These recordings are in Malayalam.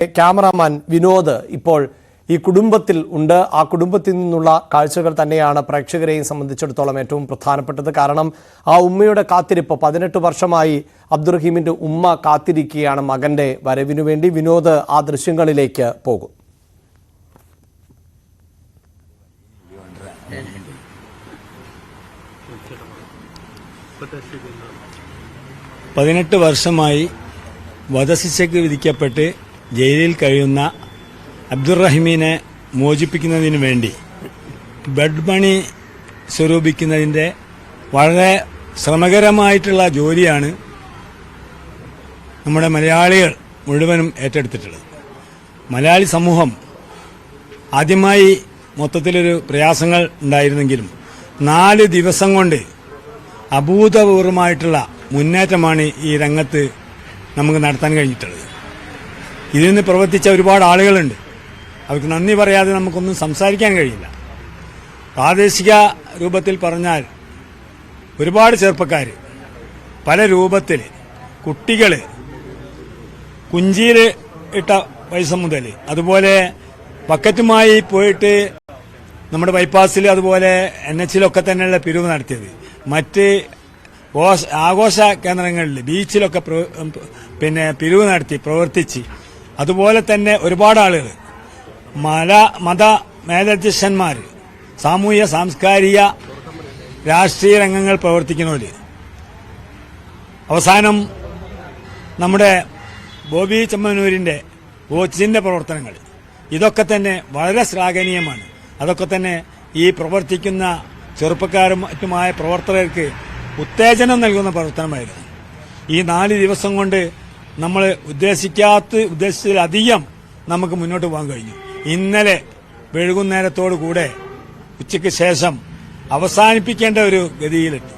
ക്യാമറാമാൻ വിനോദ് ഇപ്പോൾ ഈ കുടുംബത്തിൽ ഉണ്ട്. ആ കുടുംബത്തിൽ നിന്നുള്ള കാഴ്ചകൾ തന്നെയാണ് പ്രേക്ഷകരെയും സംബന്ധിച്ചിടത്തോളം ഏറ്റവും പ്രധാനപ്പെട്ടത്. കാരണം ആ ഉമ്മയുടെ കാത്തിരിപ്പ് 18 വർഷമായി അബ്ദുറഹീമിന്റെ ഉമ്മ കാത്തിരിക്കുകയാണ് മകന്റെ വരവിനു വേണ്ടി. വിനോദ് ആ ദൃശ്യങ്ങളിലേക്ക് പോകും. പതിനെട്ട് വർഷമായി വധശിക്ഷയ്ക്ക് വിധിക്കപ്പെട്ട് ജയിലിൽ കഴിയുന്ന അബ്ദുറഹീമിനെ മോചിപ്പിക്കുന്നതിന് വേണ്ടി ബെഡ് മണി സ്വരൂപിക്കുന്നതിൻ്റെ വളരെ ശ്രമകരമായിട്ടുള്ള ജോലിയാണ് നമ്മുടെ മലയാളികൾ മുഴുവനും ഏറ്റെടുത്തിട്ടുള്ളത്. മലയാളി സമൂഹം ആദ്യമായി മൊത്തത്തിലൊരു പ്രയാസങ്ങൾ ഉണ്ടായിരുന്നെങ്കിലും 4 ദിവസം കൊണ്ട് അഭൂതപൂർവമായിട്ടുള്ള മുന്നേറ്റമാണ് ഈ രംഗത്ത് നമുക്ക് നടത്താൻ കഴിഞ്ഞിട്ടുള്ളത്. ഇതിൽ നിന്ന് പ്രവർത്തിച്ച ഒരുപാട് ആളുകളുണ്ട്. അവർക്ക് നന്ദി പറയാതെ നമുക്കൊന്നും സംസാരിക്കാൻ കഴിയില്ല. പ്രാദേശിക രൂപത്തിൽ പറഞ്ഞാൽ ഒരുപാട് ചെറുപ്പക്കാർ പല രൂപത്തിൽ, കുട്ടികൾ കുഞ്ചിയിൽ ഇട്ട പൈസ മുതൽ, അതുപോലെ ബക്കറ്റുമായി പോയിട്ട് നമ്മുടെ ബൈപ്പാസിൽ അതുപോലെ NH-ലൊക്കെ തന്നെയുള്ള പിരിവ് നടത്തിയത്, മറ്റ് ആഘോഷ കേന്ദ്രങ്ങളിൽ ബീച്ചിലൊക്കെ പിരിവ് നടത്തി പ്രവർത്തിച്ച്, അതുപോലെ തന്നെ ഒരുപാട് ആളുകൾ മത മേലധ്യക്ഷന്മാർ, സാമൂഹ്യ സാംസ്കാരിക രാഷ്ട്രീയ രംഗങ്ങൾ പ്രവർത്തിക്കുന്നവർ, അവസാനം നമ്മുടെ ബോബി ചെമ്മനൂരിന്റെ കോച്ചിന്റെ പ്രവർത്തനങ്ങൾ, ഇതൊക്കെ തന്നെ വളരെ ശ്ലാഘനീയമാണ്. അതൊക്കെ തന്നെ ഈ പ്രവർത്തിക്കുന്ന ചെറുപ്പക്കാരും മറ്റുമായ പ്രവർത്തകർക്ക് ഉത്തേജനം നൽകുന്ന പ്രവർത്തനമായിരുന്നു. ഈ 4 ദിവസം കൊണ്ട് നമ്മൾ ഉദ്ദേശിച്ചതിലധികം നമുക്ക് മുന്നോട്ട് പോകാൻ കഴിഞ്ഞു. ഇന്നലെ വൈകുന്നേരത്തോടു കൂടെ ഉച്ചയ്ക്ക് ശേഷം അവസാനിപ്പിക്കേണ്ട ഒരു ഗതിയിലെത്തി.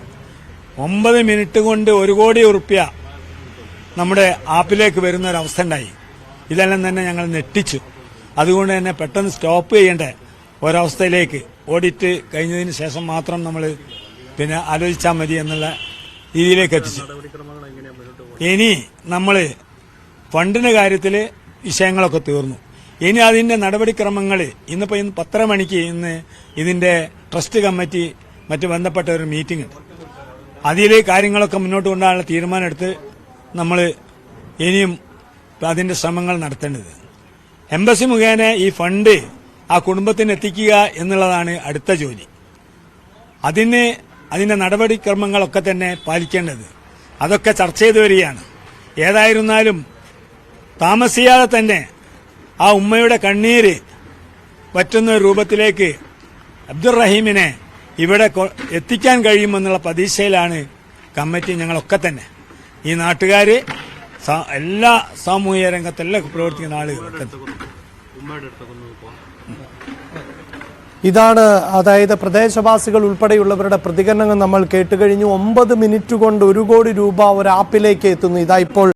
9 മിനിറ്റ് കൊണ്ട് 1 കോടി റുപ്യ നമ്മുടെ ആപ്പിലേക്ക് വരുന്ന ഒരു അവസ്ഥ ഉണ്ടായി. ഇതെല്ലാം തന്നെ ഞങ്ങൾ ഞെട്ടിച്ചു. അതുകൊണ്ട് തന്നെ പെട്ടെന്ന് സ്റ്റോപ്പ് ചെയ്യേണ്ട ഒരവസ്ഥയിലേക്ക്, ഓഡിറ്റ് കഴിഞ്ഞതിന് ശേഷം മാത്രം നമ്മൾ ആലോചിച്ചാൽ മതി എന്നുള്ള രീതിയിലേക്ക് എത്തിച്ചു. ഇനി നമ്മൾ ഫണ്ടിന്റെ കാര്യത്തിൽ വിഷയങ്ങളൊക്കെ തീർന്നു. ഇനി അതിന്റെ നടപടിക്രമങ്ങൾ ഇന്ന് 10:30 മണിക്ക് ഇതിന്റെ ട്രസ്റ്റ് കമ്മിറ്റി മറ്റ് ബന്ധപ്പെട്ട ഒരു മീറ്റിംഗ് ഉണ്ട്. അതിൽ കാര്യങ്ങളൊക്കെ മുന്നോട്ട് കൊണ്ടുപോകാനുള്ള തീരുമാനമെടുത്ത് നമ്മൾ ഇനിയും അതിന്റെ ശ്രമങ്ങൾ നടത്തേണ്ടത്. എംബസി മുഖേന ഈ ഫണ്ട് ആ കുടുംബത്തിന് എത്തിക്കുക എന്നുള്ളതാണ് അടുത്ത ജോലി. അതിന്റെ നടപടിക്രമങ്ങളൊക്കെ തന്നെ പാലിക്കേണ്ടത്. അതൊക്കെ ചർച്ച ചെയ്തു വരികയാണ്. ഏതായിരുന്നാലും താമസിയാതെ തന്നെ ആ ഉമ്മയുടെ കണ്ണീര് പറ്റുന്ന രൂപത്തിലേക്ക് അബ്ദുറഹീമിനെ ഇവിടെ എത്തിക്കാൻ കഴിയുമെന്നുള്ള പ്രതീക്ഷയിലാണ് കമ്മിറ്റി, ഞങ്ങളൊക്കെ തന്നെ. ഈ നാട്ടുകാര്, എല്ലാ സാമൂഹിക രംഗത്തെല്ലാം പ്രവർത്തിക്കുന്ന ആളുകളൊക്കെ. ഇതാണ്, അതായത് പ്രദേശവാസികൾ ഉൾപ്പെടെയുള്ളവരുടെ പ്രതികരണങ്ങൾ നമ്മൾ കേട്ടുകഴിഞ്ഞു. 9 മിനിറ്റ് കൊണ്ട് 1 കോടി രൂപ ഒരു ആപ്പിലേക്ക് എത്തുന്നു. ഇതാ ഇപ്പോൾ